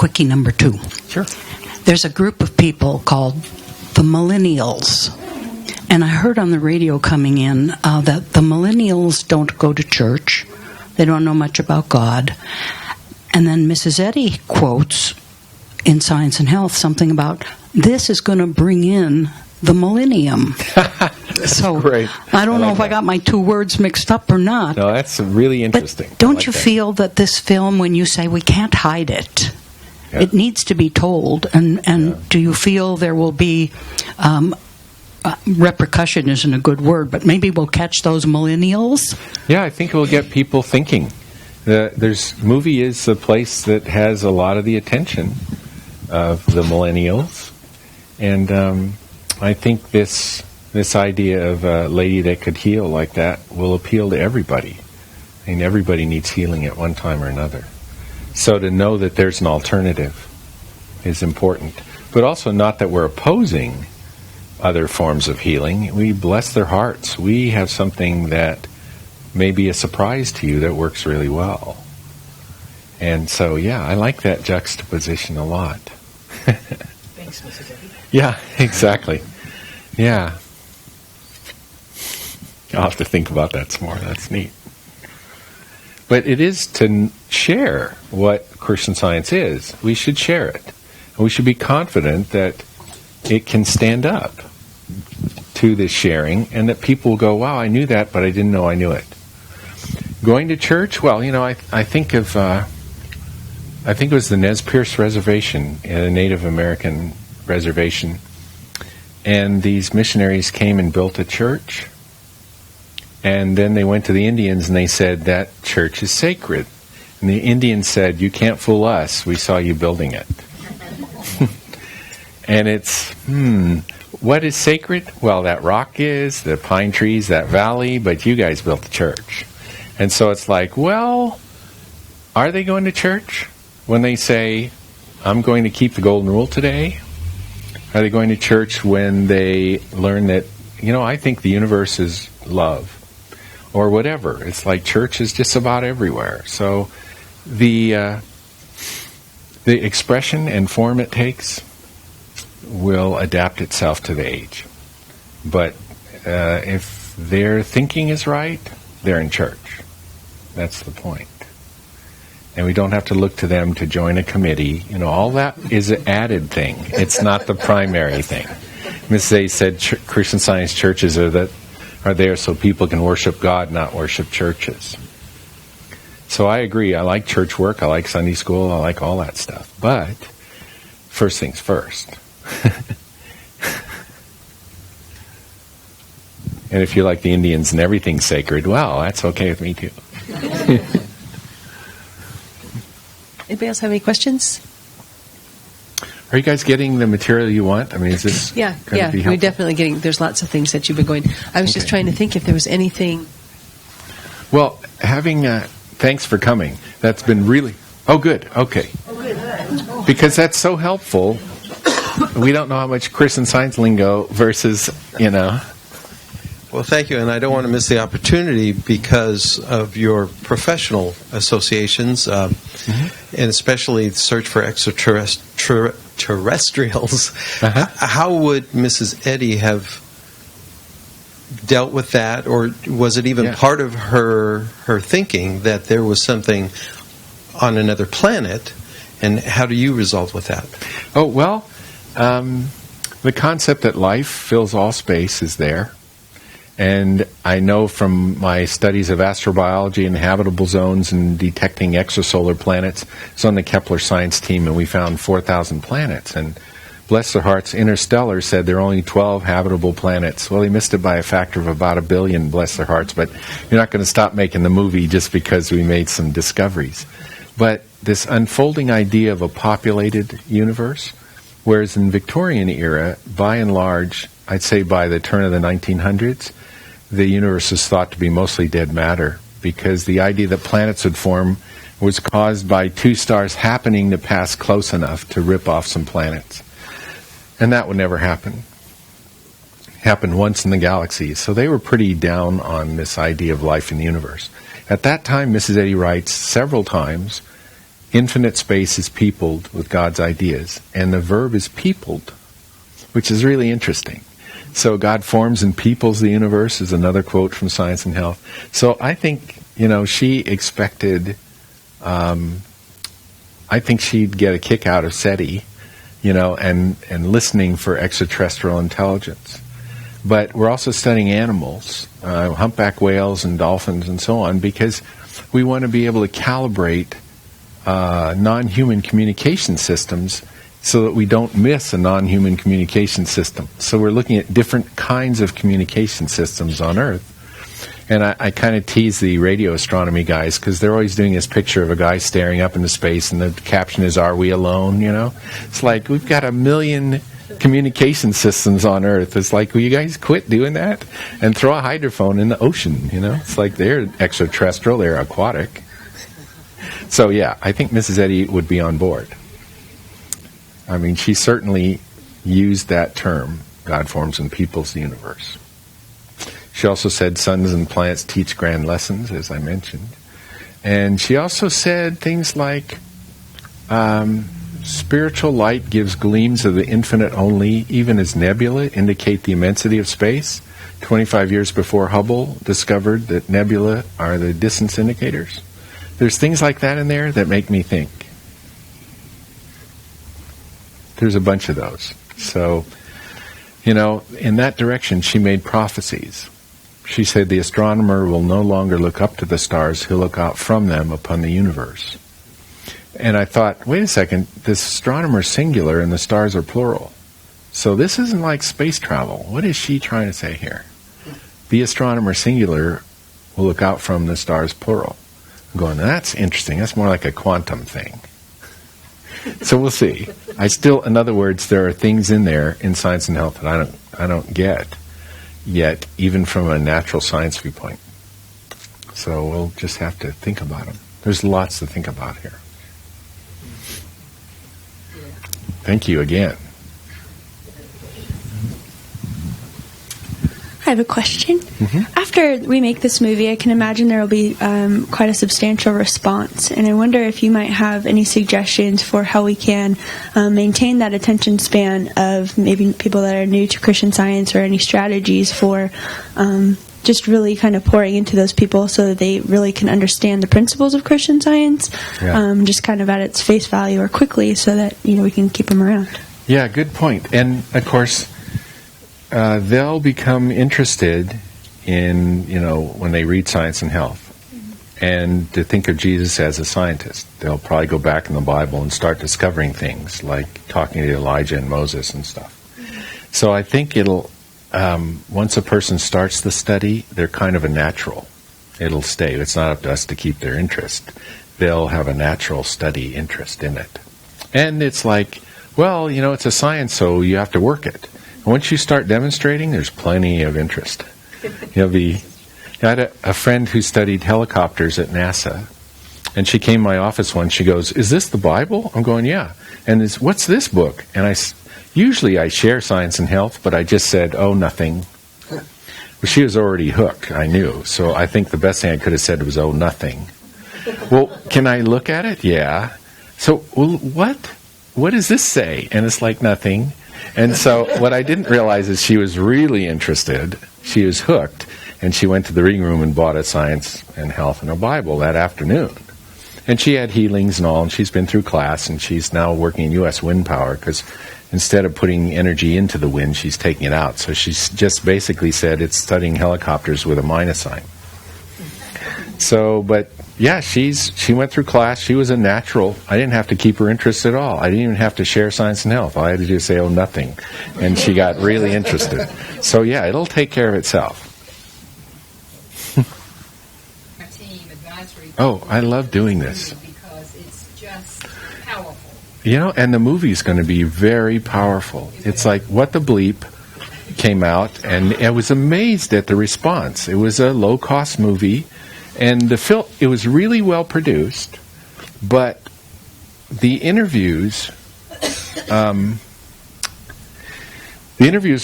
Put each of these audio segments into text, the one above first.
quickie number 2. Sure. There's a group of people called the millennials. And I heard on the radio coming in that the millennials don't go to church. They don't know much about God. And then Mrs. Eddy quotes in Science and Health something about this is going to bring in the millennium. So great. I don't know if I got my 2 words mixed up or not. No, that's really interesting. But don't you feel that this film, when you say we can't hide it, it needs to be told, and do you feel there will be repercussion isn't a good word, but maybe we'll catch those millennials? Yeah, I think it will get people thinking. Movie is a place that has a lot of the attention of the millennials, and I think this idea of a lady that could heal like that will appeal to everybody. I mean, everybody needs healing at one time or another. So to know that there's an alternative is important. But also not that we're opposing other forms of healing. We bless their hearts. We have something that may be a surprise to you that works really well. And so, yeah, I like that juxtaposition a lot. Thanks, Mrs. Eddy. Yeah, exactly. Yeah. I'll have to think about that some more. That's neat. But it is to share what Christian Science is. We should share it. And we should be confident that it can stand up to this sharing and that people will go, wow, I knew that, but I didn't know I knew it. Going to church, well, I think of, I think it was the Nez Perce Reservation, a Native American reservation. And these missionaries came and built a church. And then they went to the Indians and they said, that church is sacred. And the Indians said, you can't fool us. We saw you building it. And it's, what is sacred? Well, that rock is, the pine trees, that valley, but you guys built the church. And so it's like, well, are they going to church when they say, I'm going to keep the golden rule today? Are they going to church when they learn that, I think the universe is love? Or whatever. It's like church is just about everywhere. So the expression and form it takes will adapt itself to the age. But if their thinking is right, they're in church. That's the point. And we don't have to look to them to join a committee. All that is an added thing. It's not the primary thing. Ms. Zay said Christian Science churches are there so people can worship God, not worship churches. So I agree. I like church work. I like Sunday school. I like all that stuff. But first things first. And if you like the Indians and everything's sacred, well, that's okay with me too. Anybody else have any questions? Are you guys getting the material you want? I mean, is this Yeah, be helpful? we're definitely getting, there's lots of things that you've been going. I was just trying to think if there was anything. Well, thanks for coming. That's been really, good, okay. Because that's so helpful. We don't know how much Christian Science lingo versus, Well, thank you, and I don't want to miss the opportunity because of your professional associations, and especially the search for extraterrestrials. How would Mrs. Eddy have dealt with that, or was it even part of her thinking that there was something on another planet, and how do you resolve with that? Oh, well, the concept that life fills all space is there. And I know from my studies of astrobiology and habitable zones and detecting extrasolar planets, I was on the Kepler science team and we found 4,000 planets. And bless their hearts, Interstellar said there are only 12 habitable planets. Well, they missed it by a factor of about 1 billion, bless their hearts. But you're not going to stop making the movie just because we made some discoveries. But this unfolding idea of a populated universe, whereas in Victorian era, by and large, I'd say by the turn of the 1900s, the universe is thought to be mostly dead matter because the idea that planets would form was caused by 2 stars happening to pass close enough to rip off some planets. And that would never happen. Happened once in the galaxy. So they were pretty down on this idea of life in the universe. At that time, Mrs. Eddy writes several times infinite space is peopled with God's ideas, and the verb is peopled, which is really interesting. So God forms and peoples the universe is another quote from Science and Health. So I think, she expected, I think she'd get a kick out of SETI, and listening for extraterrestrial intelligence. But we're also studying animals, humpback whales and dolphins and so on, because we want to be able to calibrate non-human communication systems so that we don't miss a non-human communication system. So we're looking at different kinds of communication systems on Earth. And I kind of tease the radio astronomy guys because they're always doing this picture of a guy staring up into space, and the caption is, "Are we alone?" It's like, we've got 1 million communication systems on Earth. It's like, will you guys quit doing that and throw a hydrophone in the ocean? It's like they're extraterrestrial, they're aquatic. So yeah, I think Mrs. Eddy would be on board. I mean, she certainly used that term, God forms and peoples the universe. She also said suns and planets teach grand lessons, as I mentioned. And she also said things like, spiritual light gives gleams of the infinite only, even as nebula indicate the immensity of space. 25 years before Hubble discovered that nebula are the distance indicators. There's things like that in there that make me think. There's a bunch of those. So, in that direction, she made prophecies. She said the astronomer will no longer look up to the stars, he'll look out from them upon the universe. And I thought, wait a second, this astronomer's singular and the stars are plural. So this isn't like space travel. What is she trying to say here? The astronomer singular will look out from the stars plural. I'm going, that's interesting. That's more like a quantum thing. So we'll see. In other words, there are things in there in Science and Health that I don't get yet, even from a natural science viewpoint. So we'll just have to think about them. There's lots to think about here. Thank you again. I have a question. Mm-hmm. After we make this movie, I can imagine there will be quite a substantial response, and I wonder if you might have any suggestions for how we can maintain that attention span of maybe people that are new to Christian Science, or any strategies for just really kind of pouring into those people so that they really can understand the principles of Christian Science, just kind of at its face value or quickly, so that we can keep them around. Yeah, good point. And of course, they'll become interested in, when they read Science and Health, and to think of Jesus as a scientist. They'll probably go back in the Bible and start discovering things, like talking to Elijah and Moses and stuff. So I think it'll, once a person starts the study, they're kind of a natural. It'll stay. It's not up to us to keep their interest. They'll have a natural study interest in it. And it's like, well, it's a science, so you have to work it. Once you start demonstrating, there's plenty of interest. I had a friend who studied helicopters at NASA, and she came to my office once. She goes, "Is this the Bible?" I'm going, "Yeah." And what's this book? And usually I share Science and Health, but I just said, "Oh, nothing." Well, she was already hooked, I knew. So I think the best thing I could have said was, "Oh, nothing." "Well, can I look at it?" "Yeah." "So, well, what does this say?" And it's like, "Nothing." And so what I didn't realize is she was really interested. She was hooked. And she went to the reading room and bought a Science and Health and a Bible that afternoon. And she had healings and all, and she's been through class, and she's now working in U.S. wind power, because instead of putting energy into the wind, she's taking it out. So she's just basically said it's studying helicopters with a minus sign. So, but yeah, she went through class. She was a natural. I didn't have to keep her interest at all. I didn't even have to share Science and Health. All I had to do is say, "Oh, nothing." And she got really interested. So yeah, it'll take care of itself. Oh, I love doing this. Because it's just powerful. And the movie's going to be very powerful. It's like, What the Bleep came out, and I was amazed at the response. It was a low-cost movie, and it was really well produced, but the interviews are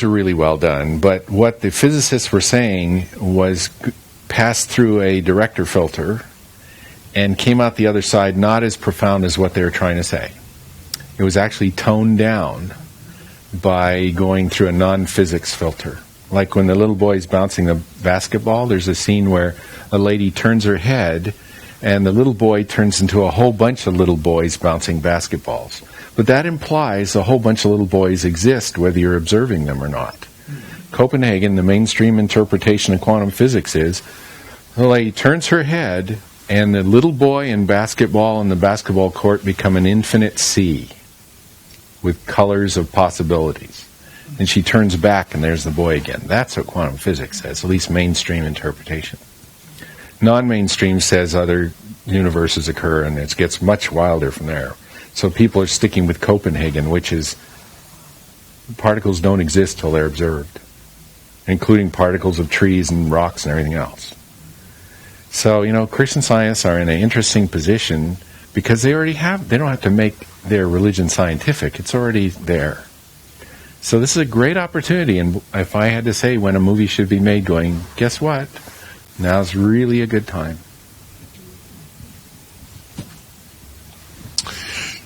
really well done, but what the physicists were saying was passed through a director filter, and came out the other side not as profound as what they were trying to say. It was actually toned down by going through a non-physics filter. Like when the little boy is bouncing the basketball, there's a scene where a lady turns her head and the little boy turns into a whole bunch of little boys bouncing basketballs. But that implies a whole bunch of little boys exist whether you're observing them or not. Copenhagen, the mainstream interpretation of quantum physics is, the lady turns her head and the little boy and basketball and the basketball court become an infinite sea with colors of possibilities. And she turns back and there's the boy again. That's what quantum physics says, at least mainstream interpretation. Non-mainstream says other universes occur and it gets much wilder from there. So people are sticking with Copenhagen, which is particles don't exist till they're observed, including particles of trees and rocks and everything else. So, Christian Scientists are in an interesting position because they don't have to make their religion scientific. It's already there. So this is a great opportunity, and if I had to say when a movie should be made, going, guess what? Now's really a good time.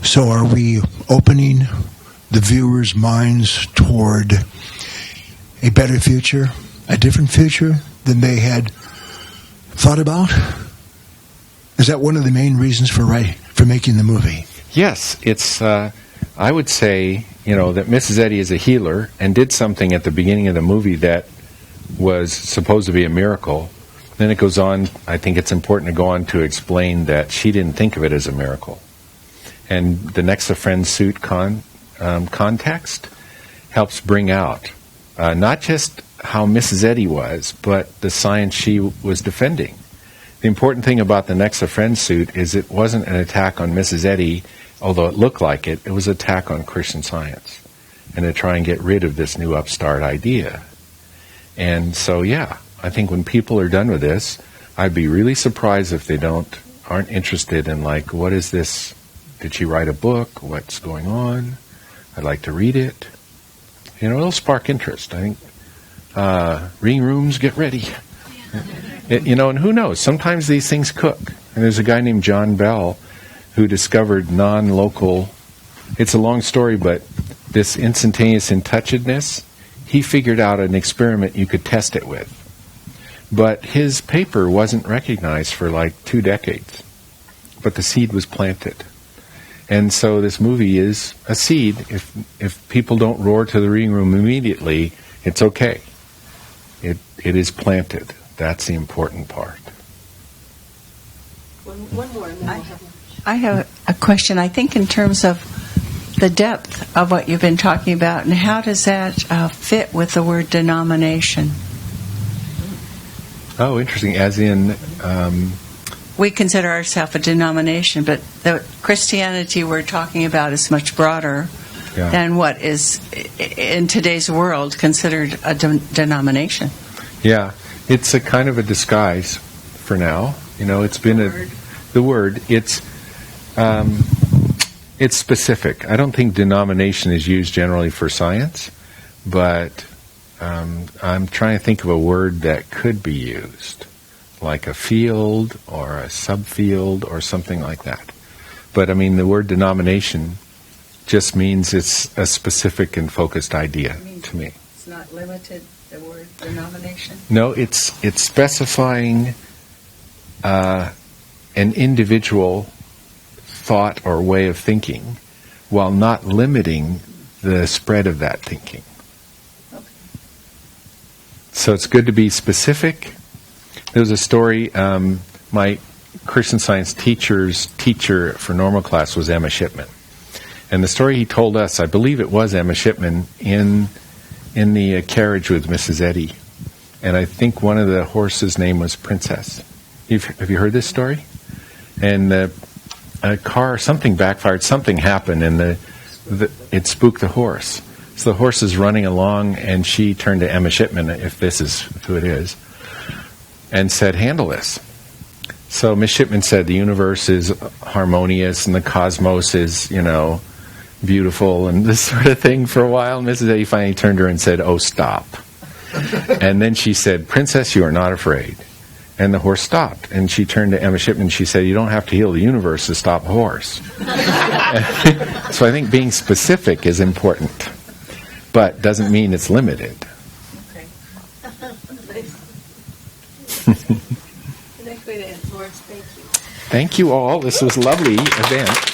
So are we opening the viewers' minds toward a better future, a different future than they had thought about? Is that one of the main reasons for making the movie? Yes, it's. I would say, that Mrs. Eddy is a healer and did something at the beginning of the movie that was supposed to be a miracle. Then it goes on. I think it's important to go on to explain that she didn't think of it as a miracle. And the Next of Friends suit context helps bring out not just how Mrs. Eddy was, but the science she was defending. The important thing about the Next of Friends suit is it wasn't an attack on Mrs. Eddy, although it looked like it. It was an attack on Christian Science and to try and get rid of this new upstart idea. And so, I think when people are done with this, I'd be really surprised if they aren't interested in what is this? Did she write a book? What's going on? I'd like to read it. It'll spark interest. I think reading rooms, get ready. And who knows? Sometimes these things cook. And there's a guy named John Bell who discovered non-local. It's a long story, but this instantaneous in-touchedness, he figured out an experiment you could test it with. But his paper wasn't recognized for 2 decades. But the seed was planted. And so this movie is a seed. If people don't roar to the reading room immediately, it's okay. It is planted. That's the important part. One more. And then I have a question. I think in terms of the depth of what you've been talking about, and how does that fit with the word denomination? Oh, interesting. As in... we consider ourselves a denomination, but the Christianity we're talking about is much broader than what is, in today's world, considered a denomination. Yeah, it's a kind of a disguise for now. It's been the word. It's specific. I don't think denomination is used generally for science, but I'm trying to think of a word that could be used, like a field or a subfield or something like that. But the word denomination just means it's a specific and focused idea to me. It's not limited, the word denomination? No, it's specifying an individual thought or way of thinking while not limiting the spread of that thinking. Okay. So it's good to be specific. There was a story, my Christian Science teacher's teacher for normal class was Emma Shipman. And the story he told us, I believe it was Emma Shipman, in the carriage with Mrs. Eddy. And I think one of the horses' name was Princess. Have you heard this story? And a car, something backfired, something happened, and it spooked the horse. So the horse is running along, and she turned to Emma Shipman, if this is who it is, and said, "Handle this." So Miss Shipman said the universe is harmonious and the cosmos is, beautiful and this sort of thing for a while. And Mrs. Eddy finally turned to her and said, "Oh, stop." And then she said, "Princess, you are not afraid." And the horse stopped. And she turned to Emma Shipman and she said, you don't have to heal the universe to stop a horse. So I think being specific is important, but doesn't mean it's limited. Okay. The next way to end. Lawrence, thank you. Thank you all. This was a lovely event.